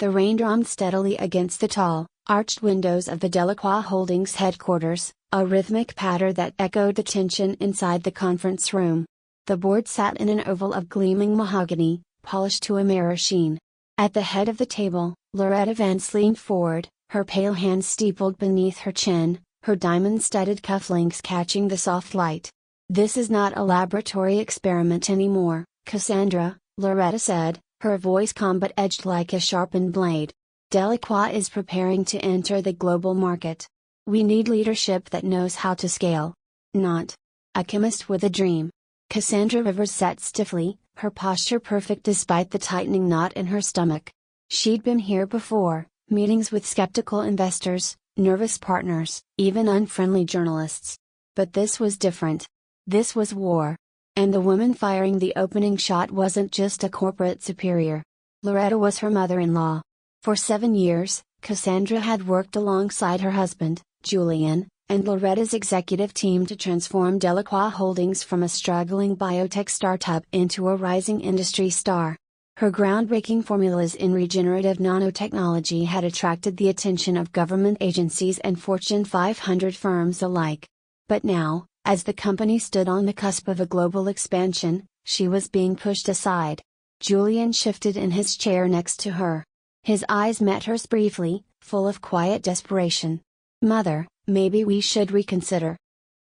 The rain drummed steadily against the tall, arched windows of the Delacroix Holdings headquarters, a rhythmic patter that echoed the tension inside the conference room. The board sat in an oval of gleaming mahogany, polished to a mirror sheen. At the head of the table, Loretta Vance leaned forward, her pale hands steepled beneath her chin, her diamond-studded cufflinks catching the soft light. "This is not a laboratory experiment anymore, Cassandra," Loretta said, her voice calm but edged like a sharpened blade. "Delacroix is preparing to enter the global market. We need leadership that knows how to scale. Not a chemist with a dream." Cassandra Rivers sat stiffly, her posture perfect despite the tightening knot in her stomach. She'd been here before, meetings with skeptical investors, nervous partners, even unfriendly journalists. But this was different. This was war. And the woman firing the opening shot wasn't just a corporate superior. Loretta was her mother-in-law. For 7 years, Cassandra had worked alongside her husband, Julian, and Loretta's executive team to transform Delacroix Holdings from a struggling biotech startup into a rising industry star. Her groundbreaking formulas in regenerative nanotechnology had attracted the attention of government agencies and Fortune 500 firms alike. But now, as the company stood on the cusp of a global expansion, she was being pushed aside. Julian shifted in his chair next to her. His eyes met hers briefly, full of quiet desperation. "Mother, maybe we should reconsider."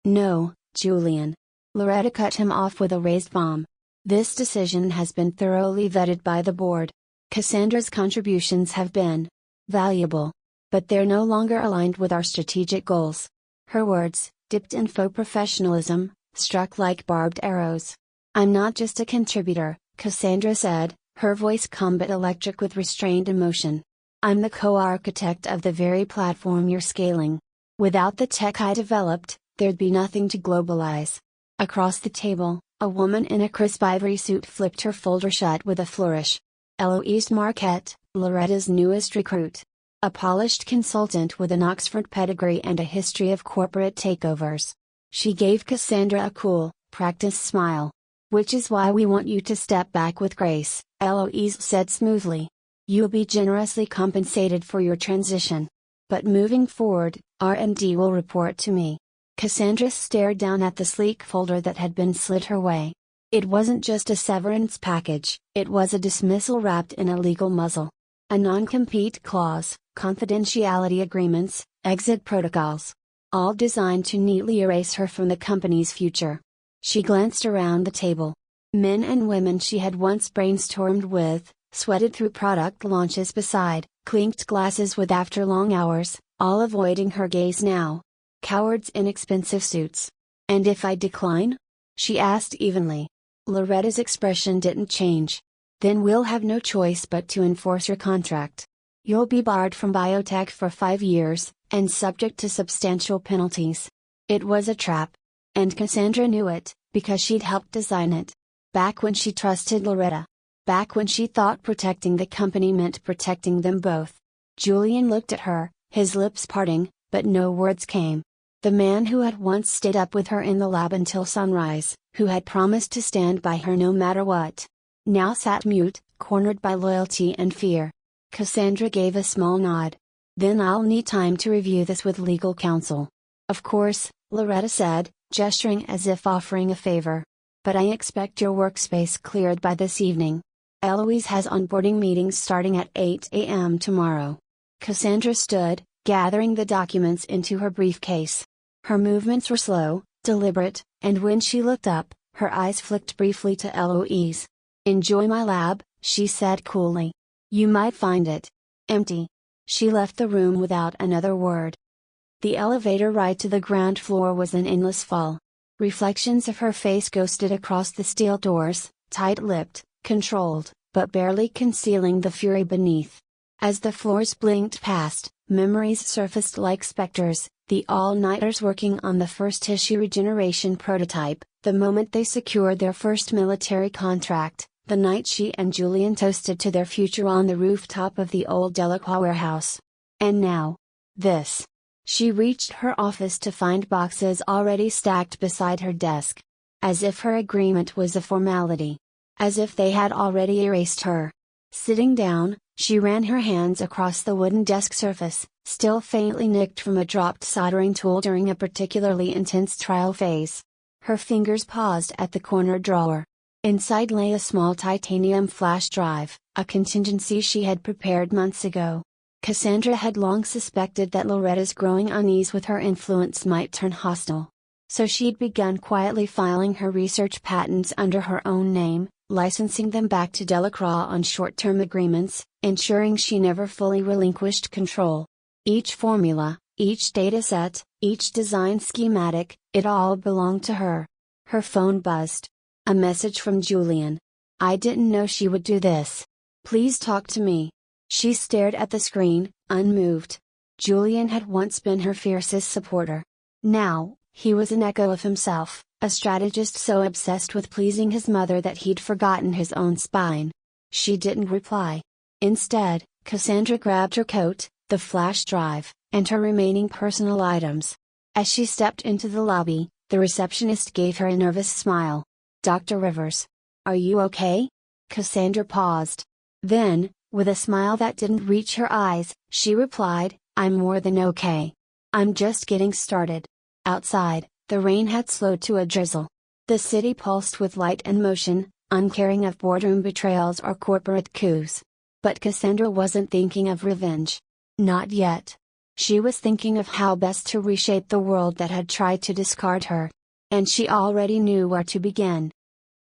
"No, Julian." Loretta cut him off with a raised bomb. "This decision has been thoroughly vetted by the board. Cassandra's contributions have been valuable. But they're no longer aligned with our strategic goals." Her words, dipped in faux professionalism, struck like barbed arrows. "I'm not just a contributor," Cassandra said, her voice calm but electric with restrained emotion. "I'm the co-architect of the very platform you're scaling. Without the tech I developed, there'd be nothing to globalize." Across the table, a woman in a crisp ivory suit flipped her folder shut with a flourish. Eloise Marquette, Loretta's newest recruit. A polished consultant with an Oxford pedigree and a history of corporate takeovers. She gave Cassandra a cool, practiced smile. "Which is why we want you to step back with grace," Eloise said smoothly. "You'll be generously compensated for your transition. But moving forward, R&D will report to me." Cassandra stared down at the sleek folder that had been slid her way. It wasn't just a severance package, it was a dismissal wrapped in a legal muzzle. A non-compete clause, confidentiality agreements, exit protocols. All designed to neatly erase her from the company's future. She glanced around the table. Men and women she had once brainstormed with, sweated through product launches beside, clinked glasses with after long hours, all avoiding her gaze now. Cowards in expensive suits. "And if I decline?" she asked evenly. Loretta's expression didn't change. "Then we'll have no choice but to enforce your contract. You'll be barred from biotech for 5 years, and subject to substantial penalties." It was a trap. And Cassandra knew it, because she'd helped design it. Back when she trusted Loretta. Back when she thought protecting the company meant protecting them both. Julian looked at her, his lips parting, but no words came. The man who had once stayed up with her in the lab until sunrise, who had promised to stand by her no matter what, now sat mute, cornered by loyalty and fear. Cassandra gave a small nod. "Then I'll need time to review this with legal counsel." "Of course," Loretta said, gesturing as if offering a favor. "But I expect your workspace cleared by this evening. Eloise has onboarding meetings starting at 8 a.m. tomorrow." Cassandra stood, gathering the documents into her briefcase. Her movements were slow, deliberate, and when she looked up, her eyes flicked briefly to Eloise. "Enjoy my lab," she said coolly. "You might find it empty." She left the room without another word. The elevator ride to the ground floor was an endless fall. Reflections of her face ghosted across the steel doors, tight-lipped, controlled, but barely concealing the fury beneath. As the floors blinked past, memories surfaced like specters, the all-nighters working on the first tissue regeneration prototype, the moment they secured their first military contract, the night she and Julian toasted to their future on the rooftop of the old Delacroix warehouse. And now, this. She reached her office to find boxes already stacked beside her desk. As if her agreement was a formality. As if they had already erased her. Sitting down, She ran her hands across the wooden desk surface, still faintly nicked from a dropped soldering tool during a particularly intense trial phase. Her fingers paused at the corner drawer. Inside lay a small titanium flash drive, a contingency she had prepared months ago. Cassandra had long suspected that Loretta's growing unease with her influence might turn hostile. So she'd begun quietly filing her research patents under her own name, licensing them back to Delacroix on short-term agreements, ensuring she never fully relinquished control. Each formula, each dataset, each design schematic, it all belonged to her. Her phone buzzed. A message from Julian. "I didn't know she would do this. Please talk to me." She stared at the screen, unmoved. Julian had once been her fiercest supporter. Now, he was an echo of himself, a strategist so obsessed with pleasing his mother that he'd forgotten his own spine. She didn't reply. Instead, Cassandra grabbed her coat, the flash drive, and her remaining personal items. As she stepped into the lobby, the receptionist gave her a nervous smile. "Dr. Rivers. Are you okay?" Cassandra paused. Then, with a smile that didn't reach her eyes, she replied, "I'm more than okay. I'm just getting started." Outside, the rain had slowed to a drizzle. The city pulsed with light and motion, uncaring of boardroom betrayals or corporate coups. But Cassandra wasn't thinking of revenge. Not yet. She was thinking of how best to reshape the world that had tried to discard her. And she already knew where to begin.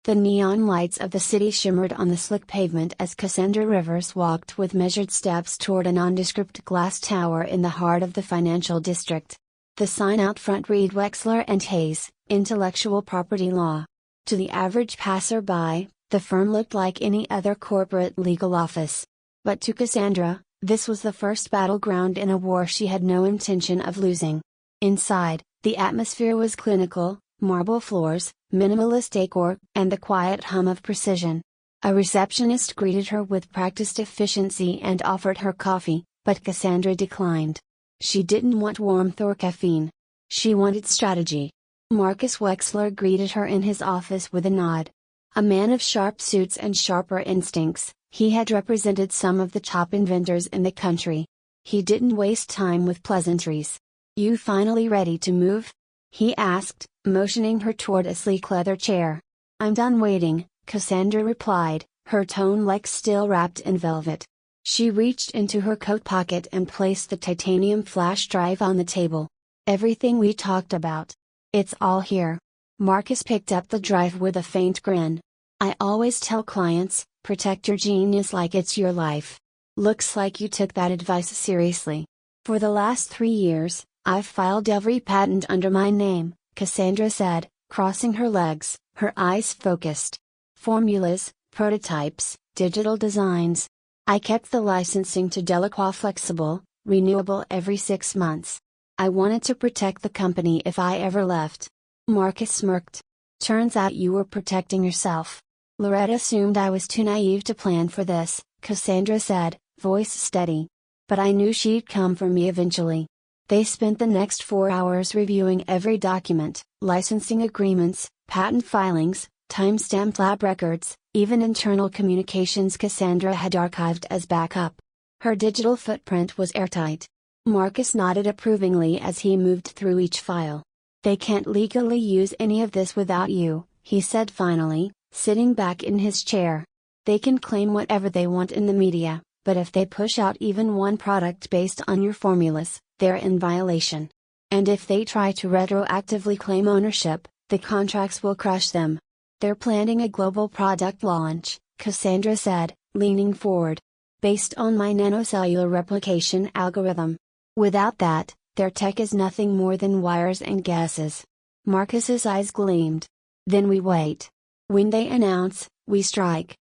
The neon lights of the city shimmered on the slick pavement as Cassandra Rivers walked with measured steps toward a nondescript glass tower in the heart of the financial district. The sign out front read Wexler and Hayes, Intellectual Property Law. To the average passerby, the firm looked like any other corporate legal office. But to Cassandra, this was the first battleground in a war she had no intention of losing. Inside, the atmosphere was clinical, marble floors, minimalist decor, and the quiet hum of precision. A receptionist greeted her with practiced efficiency and offered her coffee, but Cassandra declined. She didn't want warmth or caffeine. She wanted strategy. Marcus Wexler greeted her in his office with a nod. A man of sharp suits and sharper instincts, he had represented some of the top inventors in the country. He didn't waste time with pleasantries. "You finally ready to move?" he asked, motioning her toward a sleek leather chair. "I'm done waiting," Cassandra replied, her tone like steel wrapped in velvet. She reached into her coat pocket and placed the titanium flash drive on the table. "Everything we talked about. It's all here." Marcus picked up the drive with a faint grin. "I always tell clients, protect your genius like it's your life. Looks like you took that advice seriously. For the last 3 years, I've filed every patent under my name," Cassandra said, crossing her legs, her eyes focused. "Formulas, prototypes, digital designs. I kept the licensing to Delacroix flexible, renewable every 6 months. I wanted to protect the company if I ever left." Marcus smirked. "Turns out you were protecting yourself. Loretta assumed I was too naive to plan for this," Cassandra said, voice steady. "But I knew she'd come for me eventually." They spent the next 4 hours reviewing every document, licensing agreements, patent filings, time-stamped lab records, even internal communications Cassandra had archived as backup. Her digital footprint was airtight. Marcus nodded approvingly as he moved through each file. "They can't legally use any of this without you," he said finally, sitting back in his chair. "They can claim whatever they want in the media, but if they push out even one product based on your formulas, they're in violation. And if they try to retroactively claim ownership, the contracts will crush them. They're planning a global product launch," Cassandra said, leaning forward. "Based on my nanocellular replication algorithm. Without that, their tech is nothing more than wires and gases." Marcus's eyes gleamed. "Then we wait. When they announce, we strike."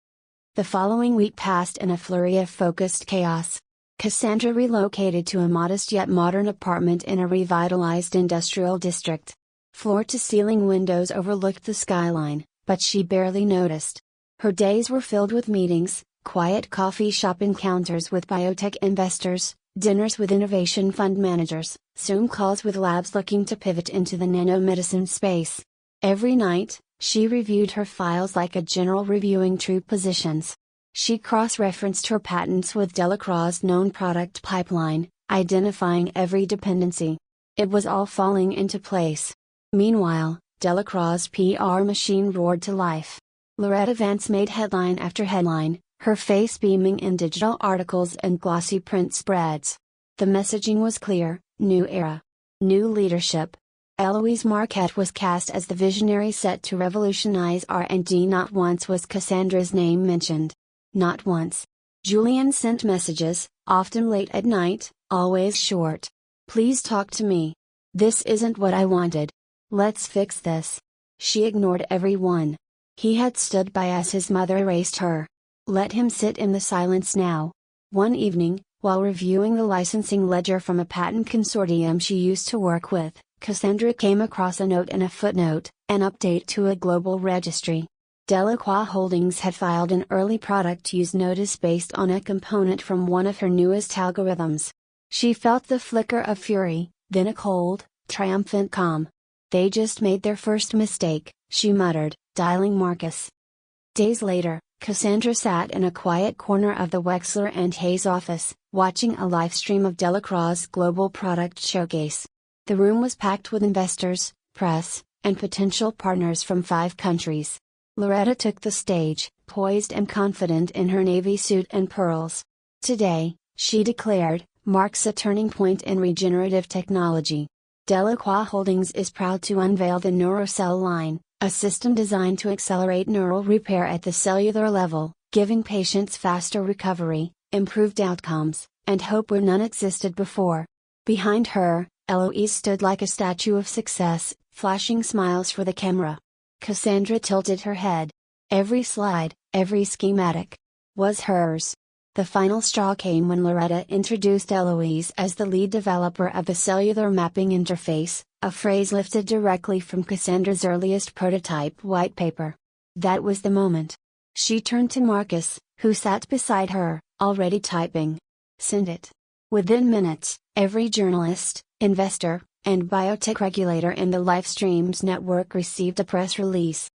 The following week passed in a flurry of focused chaos. Cassandra relocated to a modest yet modern apartment in a revitalized industrial district. Floor-to-ceiling windows overlooked the skyline, but she barely noticed. Her days were filled with meetings, quiet coffee shop encounters with biotech investors, dinners with innovation fund managers, Zoom calls with labs looking to pivot into the nanomedicine space. Every night, she reviewed her files like a general reviewing troop positions. She cross-referenced her patents with Delacroix's known product pipeline, identifying every dependency. It was all falling into place. Meanwhile, Delacroix's PR machine roared to life. Loretta Vance made headline after headline, her face beaming in digital articles and glossy print spreads. The messaging was clear: new era. New leadership. Eloise Marquette was cast as the visionary set to revolutionize R&D. Not once was Cassandra's name mentioned. Not once. Julian sent messages, often late at night, always short. Please talk to me. This isn't what I wanted. Let's fix this. She ignored everyone. He had stood by as his mother erased her. Let him sit in the silence now. One evening, while reviewing the licensing ledger from a patent consortium she used to work with, Cassandra came across a note and a footnote, an update to a global registry. Delacroix Holdings had filed an early product use notice based on a component from one of her newest algorithms. She felt the flicker of fury, then a cold, triumphant calm. They just made their first mistake, she muttered, dialing Marcus. Days later, Cassandra sat in a quiet corner of the Wexler and Hayes office, watching a live stream of Delacroix's global product showcase. The room was packed with investors, press, and potential partners from 5 countries. Loretta took the stage, poised and confident in her navy suit and pearls. Today, she declared, marks a turning point in regenerative technology. Delacroix Holdings is proud to unveil the NeuroCell line, a system designed to accelerate neural repair at the cellular level, giving patients faster recovery, improved outcomes, and hope where none existed before. Behind her, Eloise stood like a statue of success, flashing smiles for the camera. Cassandra tilted her head. Every slide, every schematic, was hers. The final straw came when Loretta introduced Eloise as the lead developer of the cellular mapping interface, a phrase lifted directly from Cassandra's earliest prototype white paper. That was the moment. She turned to Marcus, who sat beside her, already typing. Send it. Within minutes, every journalist, investor, and biotech regulator in the Livestreams network received a press release.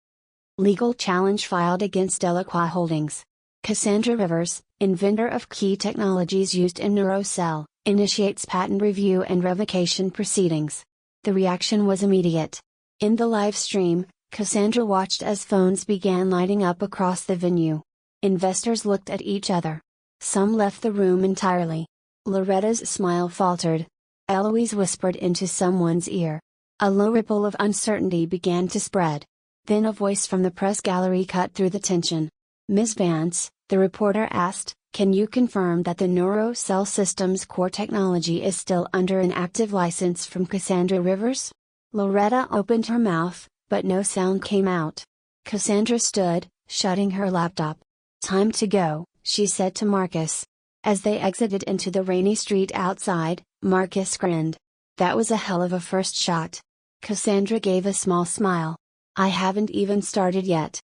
Legal challenge filed against Delacroix Holdings. Cassandra Rivers, inventor of key technologies used in NeuroCell, initiates patent review and revocation proceedings. The reaction was immediate. In the live stream, Cassandra watched as phones began lighting up across the venue. Investors looked at each other. Some left the room entirely. Loretta's smile faltered. Eloise whispered into someone's ear. A low ripple of uncertainty began to spread. Then a voice from the press gallery cut through the tension. Ms. Vance, the reporter asked, can you confirm that the NeuroCell system's core technology is still under an active license from Cassandra Rivers? Loretta opened her mouth, but no sound came out. Cassandra stood, shutting her laptop. Time to go, she said to Marcus. As they exited into the rainy street outside, Marcus grinned. That was a hell of a first shot. Cassandra gave a small smile. I haven't even started yet.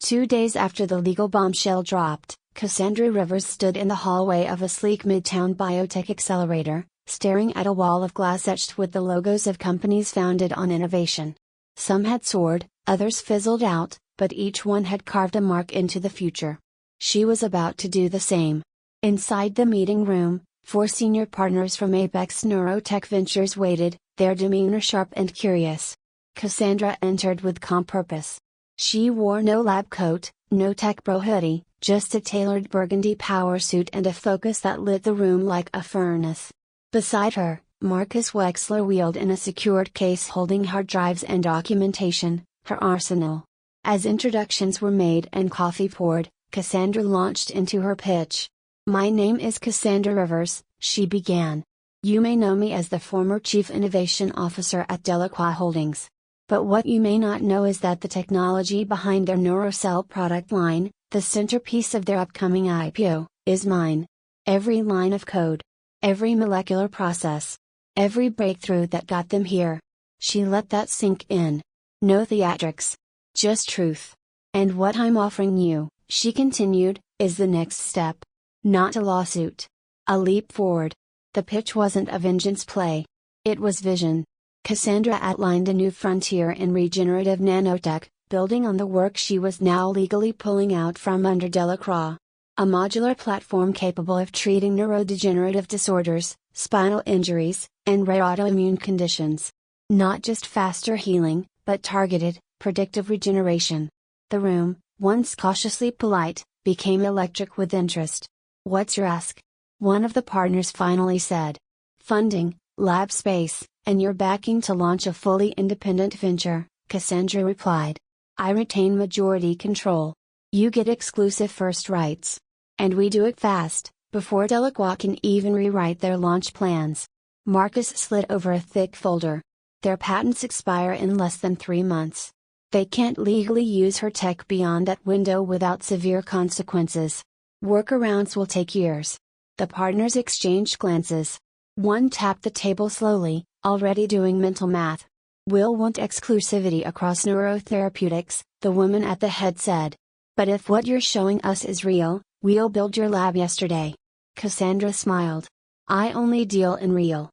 2 days after the legal bombshell dropped, Cassandra Rivers stood in the hallway of a sleek midtown biotech accelerator, staring at a wall of glass etched with the logos of companies founded on innovation. Some had soared, others fizzled out, but each one had carved a mark into the future. She was about to do the same. Inside the meeting room, 4 senior partners from Apex Neurotech Ventures waited, their demeanor sharp and curious. Cassandra entered with calm purpose. She wore no lab coat, no tech bro hoodie, just a tailored burgundy power suit and a focus that lit the room like a furnace. Beside her, Marcus Wexler wheeled in a secured case holding hard drives and documentation, her arsenal. As introductions were made and coffee poured, Cassandra launched into her pitch. My name is Cassandra Rivers, she began. You may know me as the former Chief Innovation Officer at Delacroix Holdings. But what you may not know is that the technology behind their NeuroCell product line, the centerpiece of their upcoming IPO, is mine. Every line of code. Every molecular process. Every breakthrough that got them here. She let that sink in. No theatrics. Just truth. And what I'm offering you, she continued, is the next step. Not a lawsuit. A leap forward. The pitch wasn't a vengeance play. It was vision. Cassandra outlined a new frontier in regenerative nanotech, building on the work she was now legally pulling out from under Delacroix. a modular platform capable of treating neurodegenerative disorders, spinal injuries, and rare autoimmune conditions. Not just faster healing, but targeted, predictive regeneration. The room, once cautiously polite, became electric with interest. "What's your ask?" one of the partners finally said. "Funding, lab space, and your backing to launch a fully independent venture," Cassandra replied. "I retain majority control. You get exclusive first rights. And we do it fast, before Delacroix can even rewrite their launch plans." Marcus slid over a thick folder. "Their patents expire in less than 3 months. They can't legally use her tech beyond that window without severe consequences. Workarounds will take years." The partners exchanged glances. One tapped the table slowly, already doing mental math. "We'll want exclusivity across neurotherapeutics," the woman at the head said. "But if what you're showing us is real, we'll build your lab yesterday." Cassandra smiled. "I only deal in real."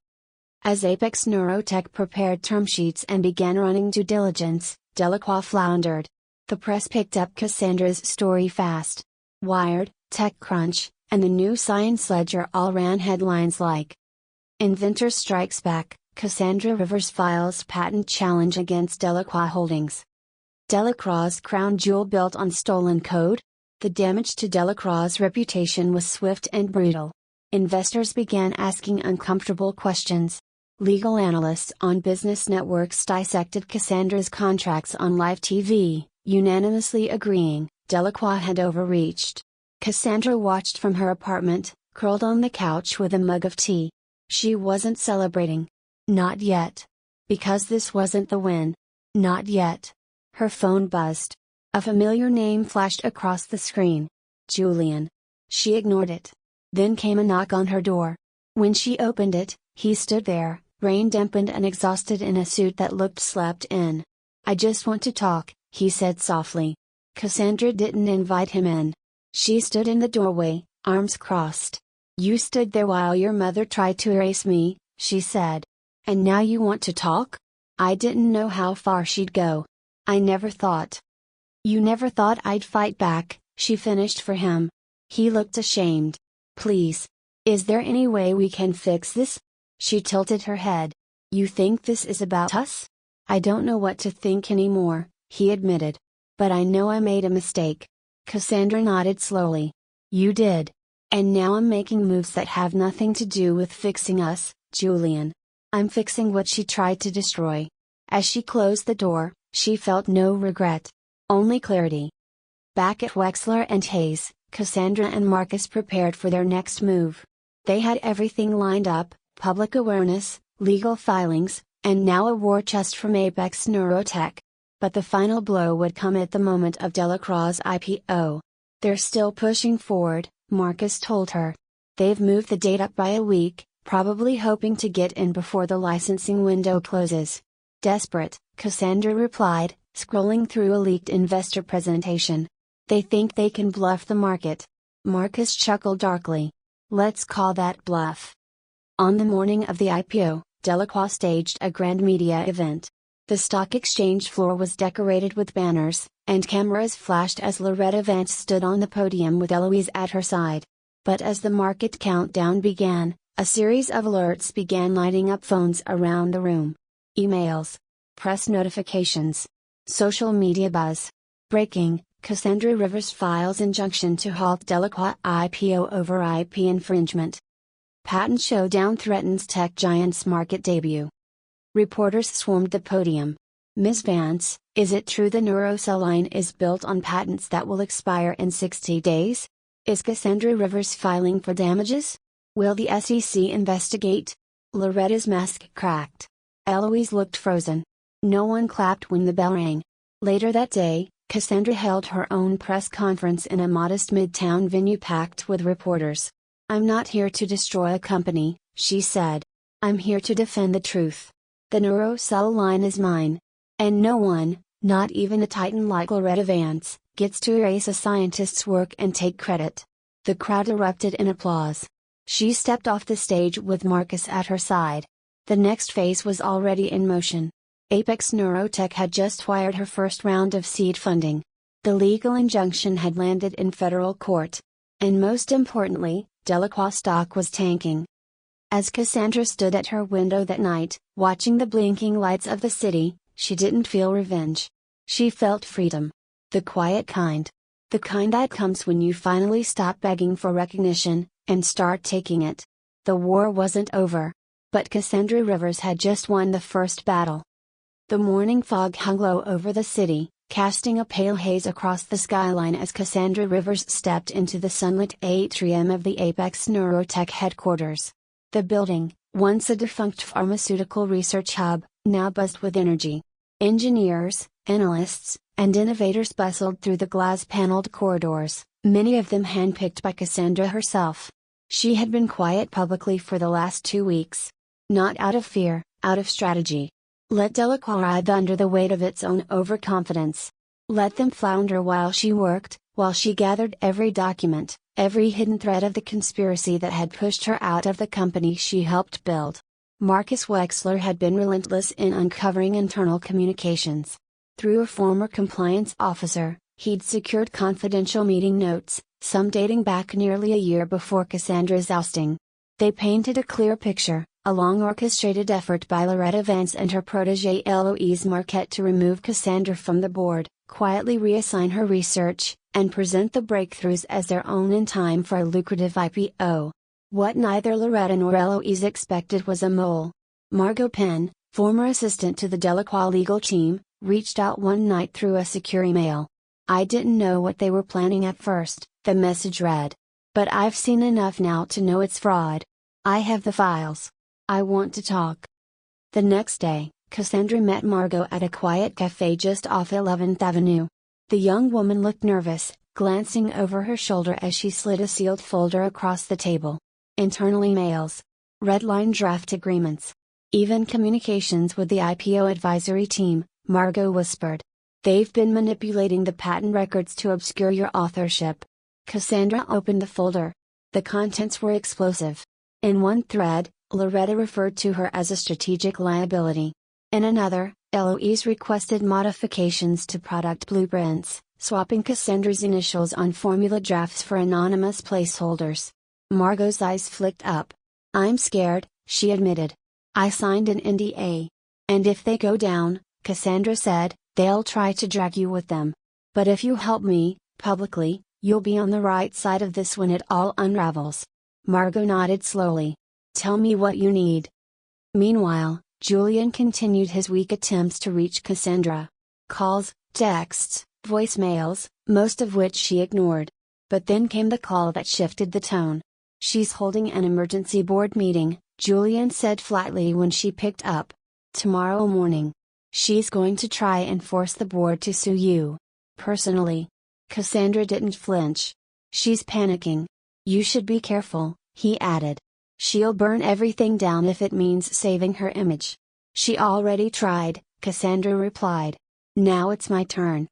As Apex Neurotech prepared term sheets and began running due diligence, Delacroix floundered. The press picked up Cassandra's story fast. Wired, TechCrunch, and the New Science Ledger all ran headlines like "Inventor Strikes Back, Cassandra Rivers Files Patent Challenge Against Delacroix Holdings." Delacroix's crown jewel built on stolen code? The damage to Delacroix's reputation was swift and brutal. Investors began asking uncomfortable questions. Legal analysts on business networks dissected Cassandra's contracts on live TV, unanimously agreeing Delacroix had overreached. Cassandra watched from her apartment, curled on the couch with a mug of tea. She wasn't celebrating. Not yet. Because this wasn't the win. Not yet. Her phone buzzed. A familiar name flashed across the screen. Julian. She ignored it. Then came a knock on her door. When she opened it, he stood there, rain-dampened and exhausted in a suit that looked slept in. "I just want to talk," he said softly. Cassandra didn't invite him in. She stood in the doorway, arms crossed. "You stood there while your mother tried to erase me," she said. "And now you want to talk?" "I didn't know how far she'd go. I never thought." "You never thought I'd fight back," she finished for him. He looked ashamed. "Please. Is there any way we can fix this?" She tilted her head. "You think this is about us?" "I don't know what to think anymore," he admitted. "But I know I made a mistake." Cassandra nodded slowly. "You did. And now I'm making moves that have nothing to do with fixing us, Julian. I'm fixing what she tried to destroy." As she closed the door, she felt no regret. Only clarity. Back at Wexler and Hayes, Cassandra and Marcus prepared for their next move. They had everything lined up: public awareness, legal filings, and now a war chest from Apex Neurotech. But the final blow would come at the moment of Delacroix's IPO. "They're still pushing forward," Marcus told her. "They've moved the date up by a week, probably hoping to get in before the licensing window closes." "Desperate," Cassandra replied, scrolling through a leaked investor presentation. "They think they can bluff the market." Marcus chuckled darkly. "Let's call that bluff." On the morning of the IPO, Delacroix staged a grand media event. The stock exchange floor was decorated with banners, and cameras flashed as Loretta Vance stood on the podium with Eloise at her side. But as the market countdown began, a series of alerts began lighting up phones around the room. Emails. Press notifications. Social media buzz. Breaking: Cassandra Rivers files injunction to halt Delacroix IPO over IP infringement. Patent showdown threatens tech giant's market debut. Reporters swarmed the podium. "Ms. Vance, is it true the NeuroCell line is built on patents that will expire in 60 days? Is Cassandra Rivers filing for damages? Will the SEC investigate?" Loretta's mask cracked. Eloise looked frozen. No one clapped when the bell rang. Later that day, Cassandra held her own press conference in a modest midtown venue packed with reporters. "I'm not here to destroy a company," she said. "I'm here to defend the truth. The NeuroCell line is mine. And no one, not even a titan like Loretta Vance, gets to erase a scientist's work and take credit." The crowd erupted in applause. She stepped off the stage with Marcus at her side. The next phase was already in motion. Apex Neurotech had just wired her first round of seed funding. The legal injunction had landed in federal court. And most importantly, Delacroix stock was tanking. As Cassandra stood at her window that night, watching the blinking lights of the city, she didn't feel revenge. She felt freedom. The quiet kind. The kind that comes when you finally stop begging for recognition, and start taking it. The war wasn't over. But Cassandra Rivers had just won the first battle. The morning fog hung low over the city, casting a pale haze across the skyline as Cassandra Rivers stepped into the sunlit atrium of the Apex Neurotech headquarters. The building, once a defunct pharmaceutical research hub, now buzzed with energy. Engineers, analysts, and innovators bustled through the glass-paneled corridors, many of them handpicked by Cassandra herself. She had been quiet publicly for the last 2 weeks. Not out of fear, out of strategy. Let Delacroix writhe under the weight of its own overconfidence. Let them flounder while she worked, while she gathered every document, every hidden thread of the conspiracy that had pushed her out of the company she helped build. Marcus Wexler had been relentless in uncovering internal communications. Through a former compliance officer, he'd secured confidential meeting notes, some dating back nearly a year before Cassandra's ousting. They painted a clear picture, a long orchestrated effort by Loretta Vance and her protégé Eloise Marquette to remove Cassandra from the board, quietly reassign her research, and present the breakthroughs as their own in time for a lucrative IPO. What neither Loretta nor Eloise expected was a mole. Margot Penn, former assistant to the Delacroix legal team, reached out one night through a secure email. "I didn't know what they were planning at first," the message read. "But I've seen enough now to know it's fraud. I have the files. I want to talk." The next day, Cassandra met Margot at a quiet cafe just off 11th Avenue. The young woman looked nervous, glancing over her shoulder as she slid a sealed folder across the table. Internal emails. Red-line draft agreements. Even communications with the IPO advisory team, Margot whispered. "They've been manipulating the patent records to obscure your authorship." Cassandra opened the folder. The contents were explosive. In one thread, Loretta referred to her as a strategic liability. In another, Eloise requested modifications to product blueprints, swapping Cassandra's initials on formula drafts for anonymous placeholders. Margot's eyes flicked up. "I'm scared," she admitted. "I signed an NDA. And if they go down," Cassandra said, "they'll try to drag you with them. But if you help me, publicly, you'll be on the right side of this when it all unravels." Margot nodded slowly. "Tell me what you need." Meanwhile, Julian continued his weak attempts to reach Cassandra. Calls, texts, voicemails, most of which she ignored. But then came the call that shifted the tone. "She's holding an emergency board meeting," Julian said flatly when she picked up. "Tomorrow morning. She's going to try and force the board to sue you. Personally." Cassandra didn't flinch. "She's panicking. You should be careful," he added. "She'll burn everything down if it means saving her image." "She already tried," Cassandra replied. "Now it's my turn."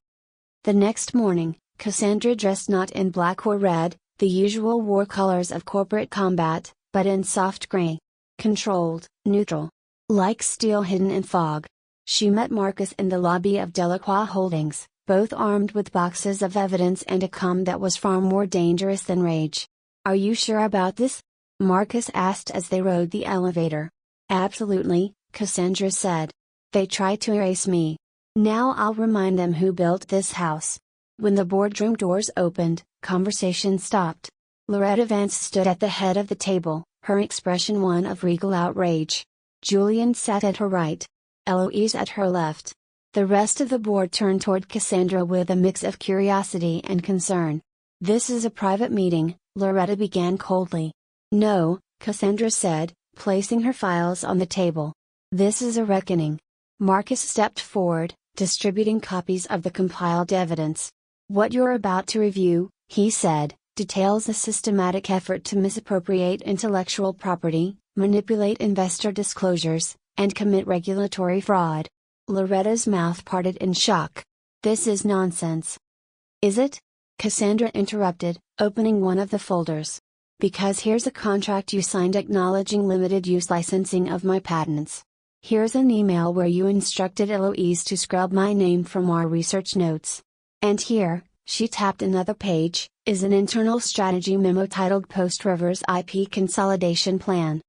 The next morning, Cassandra dressed not in black or red, the usual war colors of corporate combat, but in soft gray. Controlled, neutral. Like steel hidden in fog. She met Marcus in the lobby of Delacroix Holdings, both armed with boxes of evidence and a calm that was far more dangerous than rage. "Are you sure about this?" Marcus asked as they rode the elevator. "Absolutely," Cassandra said. "They tried to erase me. Now I'll remind them who built this house." When the boardroom doors opened, conversation stopped. Loretta Vance stood at the head of the table, her expression one of regal outrage. Julian sat at her right. Eloise at her left. The rest of the board turned toward Cassandra with a mix of curiosity and concern. "This is a private meeting," Loretta began coldly. "No," Cassandra said, placing her files on the table. "This is a reckoning." Marcus stepped forward, distributing copies of the compiled evidence. "What you're about to review," he said, "details a systematic effort to misappropriate intellectual property, manipulate investor disclosures, and commit regulatory fraud." Loretta's mouth parted in shock. "This is nonsense." "Is it?" Cassandra interrupted, opening one of the folders. "Because here's a contract you signed acknowledging limited use licensing of my patents. Here's an email where you instructed Eloise to scrub my name from our research notes. And here, She tapped another page, is an internal strategy memo titled Post-Rivers IP Consolidation Plan.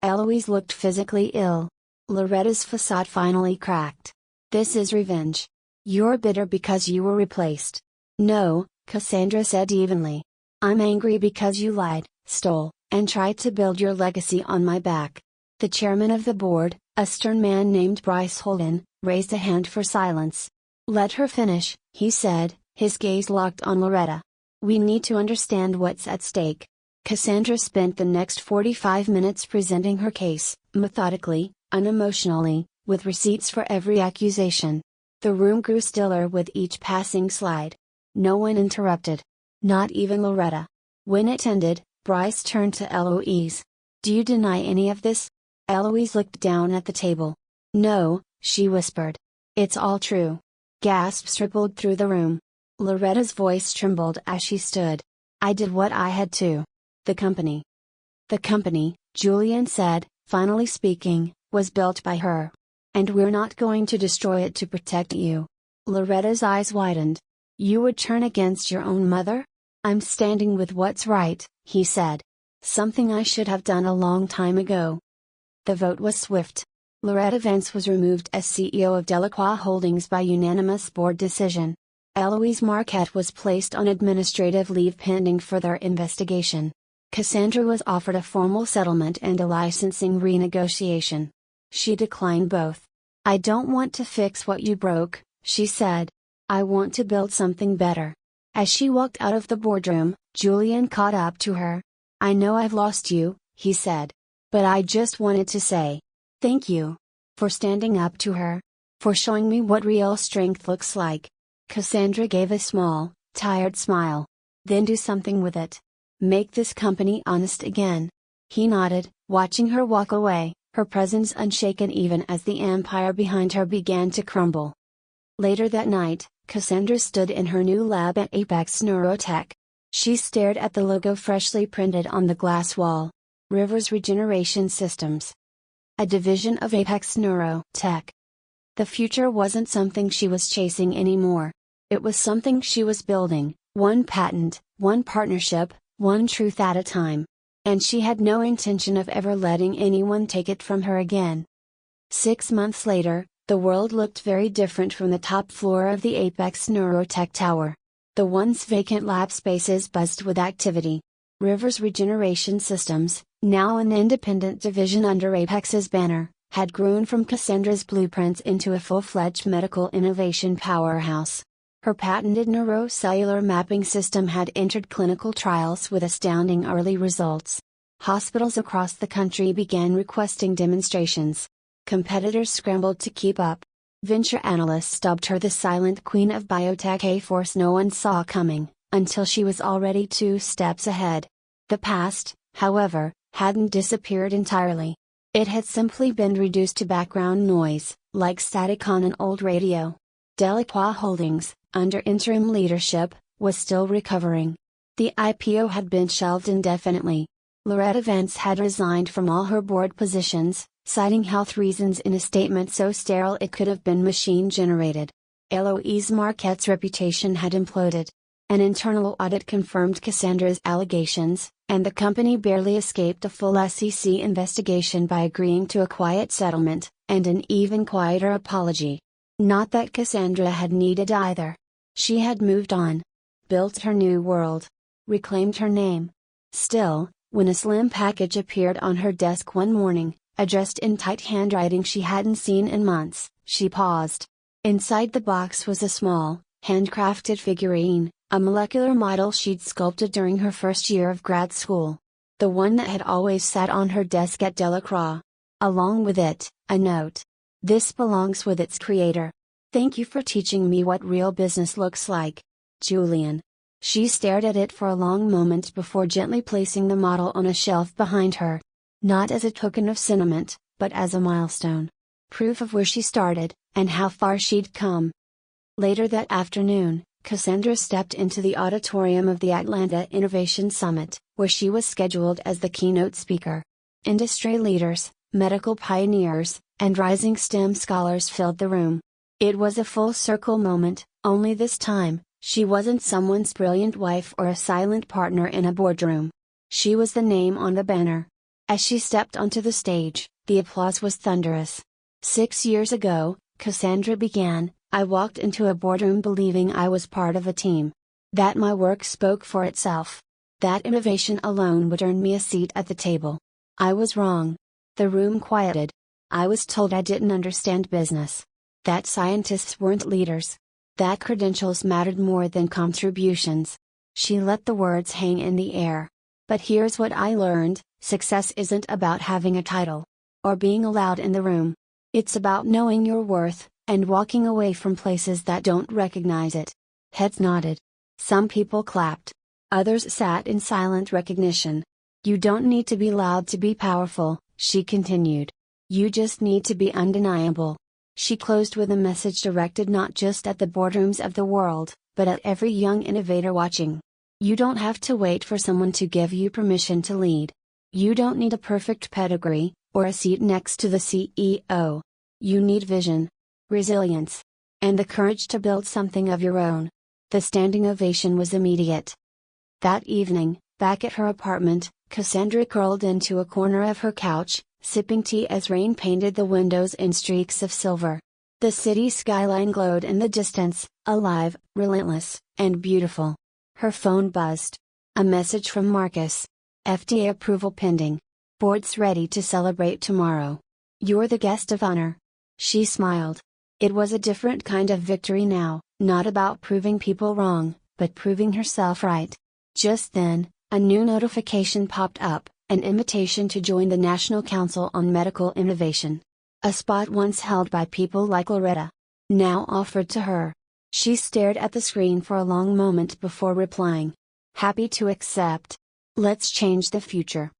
Eloise looked physically ill. Loretta's facade finally cracked. This is revenge. You're bitter because you were replaced. No, Cassandra said evenly. I'm angry because you lied, stole, and tried to build your legacy on my back. The chairman of the board, a stern man named Bryce Holden, raised a hand for silence. Let her finish, he said, his gaze locked on Loretta. We need to understand what's at stake. Cassandra spent the next 45 minutes presenting her case, methodically, unemotionally, with receipts for every accusation. The room grew stiller with each passing slide. No one interrupted. Not even Loretta. When it ended, Bryce turned to Eloise. Do you deny any of this? Eloise looked down at the table. No, she whispered. It's all true. Gasps rippled through the room. Loretta's voice trembled as she stood. I did what I had to. The company. The company, Julian said, finally speaking, was built by her. And we're not going to destroy it to protect you. Loretta's eyes widened. You would turn against your own mother? I'm standing with what's right, he said. Something I should have done a long time ago. The vote was swift. Loretta Vance was removed as CEO of Delacroix Holdings by unanimous board decision. Eloise Marquette was placed on administrative leave pending further investigation. Cassandra was offered a formal settlement and a licensing renegotiation. She declined both. I don't want to fix what you broke, she said. I want to build something better. As she walked out of the boardroom, Julian caught up to her. I know I've lost you, he said. But I just wanted to say, thank you. For standing up to her. For showing me what real strength looks like. Cassandra gave a small, tired smile. Then do something with it. Make this company honest again. He nodded, watching her walk away, her presence unshaken even as the empire behind her began to crumble. Later that night, Cassandra stood in her new lab at Apex Neurotech. She stared at the logo freshly printed on the glass wall. Rivers Regeneration Systems. A division of Apex Neurotech. The future wasn't something she was chasing anymore. It was something she was building, one patent, one partnership, one truth at a time. And she had no intention of ever letting anyone take it from her again. 6 months later, the world looked very different from the top floor of the Apex Neurotech Tower. The once vacant lab spaces buzzed with activity. Rivers Regeneration Systems, now an independent division under Apex's banner, had grown from Cassandra's blueprints into a full-fledged medical innovation powerhouse. Her patented neurocellular mapping system had entered clinical trials with astounding early results. Hospitals across the country began requesting demonstrations. Competitors scrambled to keep up. Venture analysts dubbed her the silent queen of biotech, a force no one saw coming, until she was already 2 steps ahead. The past, however, hadn't disappeared entirely. It had simply been reduced to background noise, like static on an old radio. Delacroix Holdings, under interim leadership, was still recovering. The IPO had been shelved indefinitely. Loretta Vance had resigned from all her board positions, citing health reasons in a statement so sterile it could have been machine-generated. Eloise Marquette's reputation had imploded. An internal audit confirmed Cassandra's allegations, and the company barely escaped a full SEC investigation by agreeing to a quiet settlement, and an even quieter apology. Not that Cassandra had needed either. She had moved on. Built her new world. Reclaimed her name. Still, when a slim package appeared on her desk one morning, addressed in tight handwriting she hadn't seen in months, she paused. Inside the box was a small, handcrafted figurine, a molecular model she'd sculpted during her first year of grad school. The one that had always sat on her desk at Delacroix. Along with it, a note. This belongs with its creator. Thank you for teaching me what real business looks like. Julian. She stared at it for a long moment before gently placing the model on a shelf behind her. Not as a token of sentiment, but as a milestone. Proof of where she started, and how far she'd come. Later that afternoon, Cassandra stepped into the auditorium of the Atlanta Innovation Summit, where she was scheduled as the keynote speaker. Industry leaders, medical pioneers, and rising STEM scholars filled the room. It was a full-circle moment, only this time, She wasn't someone's brilliant wife or a silent partner in a boardroom. She was the name on the banner. As she stepped onto the stage, the applause was thunderous. 6 years ago, Cassandra began, I walked into a boardroom believing I was part of a team. That my work spoke for itself. That innovation alone would earn me a seat at the table. I was wrong. The room quieted. I was told I didn't understand business. That scientists weren't leaders. That credentials mattered more than contributions. She let the words hang in the air. But here's what I learned: success isn't about having a title or being allowed in the room. It's about knowing your worth, and walking away from places that don't recognize it. Heads nodded. Some people clapped. Others sat in silent recognition. You don't need to be loud to be powerful, she continued. You just need to be undeniable. She closed with a message directed not just at the boardrooms of the world, but at every young innovator watching. You don't have to wait for someone to give you permission to lead. You don't need a perfect pedigree, or a seat next to the CEO. You need vision, resilience, and the courage to build something of your own. The standing ovation was immediate. That evening, back at her apartment, Cassandra curled into a corner of her couch, sipping tea as rain painted the windows in streaks of silver. The city skyline glowed in the distance, alive, relentless, and beautiful. Her phone buzzed. A message from Marcus. FDA approval pending. Board's ready to celebrate tomorrow. You're the guest of honor. She smiled. It was a different kind of victory now, not about proving people wrong, but proving herself right. Just then, a new notification popped up, an invitation to join the National Council on Medical Innovation. A spot once held by people like Loretta. Now offered to her. She stared at the screen for a long moment before replying. Happy to accept. Let's change the future.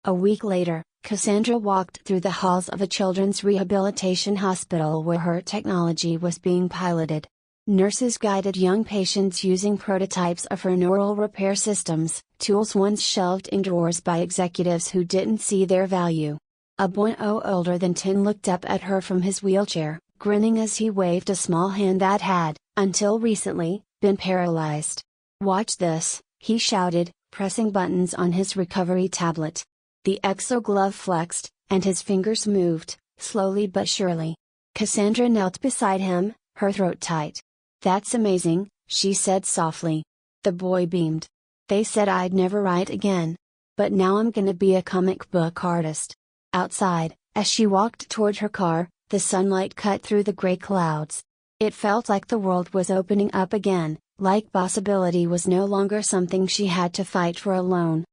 A week later, Cassandra walked through the halls of a children's rehabilitation hospital where her technology was being piloted. Nurses guided young patients using prototypes of her neural repair systems, tools once shelved in drawers by executives who didn't see their value. A boy older than 10 looked up at her from his wheelchair, grinning as he waved a small hand that had, until recently, been paralyzed. Watch this, he shouted, pressing buttons on his recovery tablet. The exoglove flexed, and his fingers moved, slowly but surely. Cassandra knelt beside him, her throat tight. That's amazing, she said softly. The boy beamed. They said I'd never write again. But now I'm gonna be a comic book artist. Outside, as she walked toward her car, the sunlight cut through the gray clouds. It felt like the world was opening up again, like possibility was no longer something she had to fight for alone.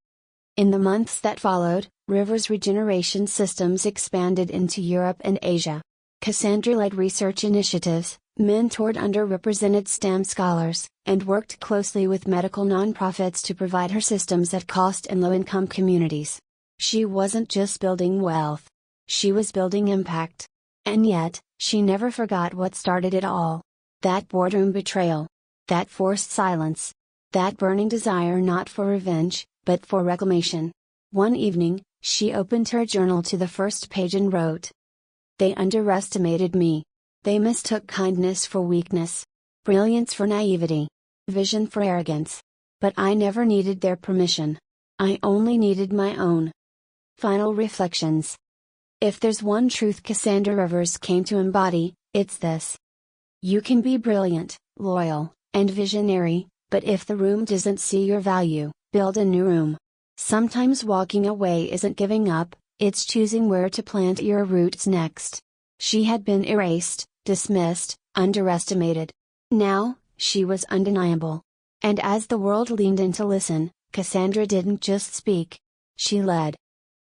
In the months that followed, River's regeneration systems expanded into Europe and Asia. Cassandra led research initiatives, mentored underrepresented STEM scholars, and worked closely with medical nonprofits to provide her systems at cost in low-income communities. She wasn't just building wealth. She was building impact. And yet, she never forgot what started it all. That boardroom betrayal. That forced silence. That burning desire not for revenge, but for reclamation. One evening, she opened her journal to the first page and wrote, "They underestimated me. They mistook kindness for weakness, brilliance for naivety, vision for arrogance. But I never needed their permission. I only needed my own." Final reflections. If there's one truth Cassandra Rivers came to embody, it's this. You can be brilliant, loyal, and visionary, but if the room doesn't see your value, build a new room. Sometimes walking away isn't giving up, it's choosing where to plant your roots next. She had been erased, dismissed, underestimated. Now, she was undeniable. And as the world leaned in to listen, Cassandra didn't just speak. She led.